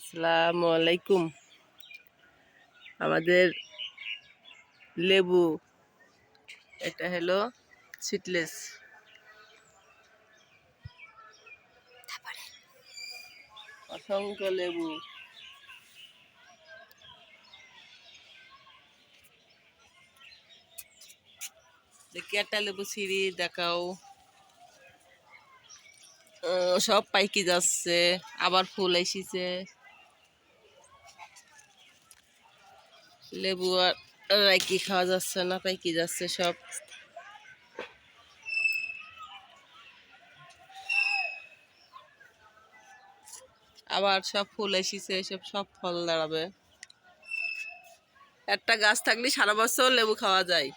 আসসালামু আলাইকুম। আমাদের লেবু, এটা হলো সিডলেস, অসংখ্য লেবু। দেখি একটা লেবু ছিঁড়ি দেখাও। সব পাইকি যাচ্ছে, আবার ফুল এসেছে। লেবু আর রাইকি খাওয়া যাচ্ছে না, পাইকি যাচ্ছে সব। আবার সব ফুল এসেছে, সব ফল দাঁড়াবে। একটা গাছ থাকলে সারা বছর লেবু খাওয়া যায়।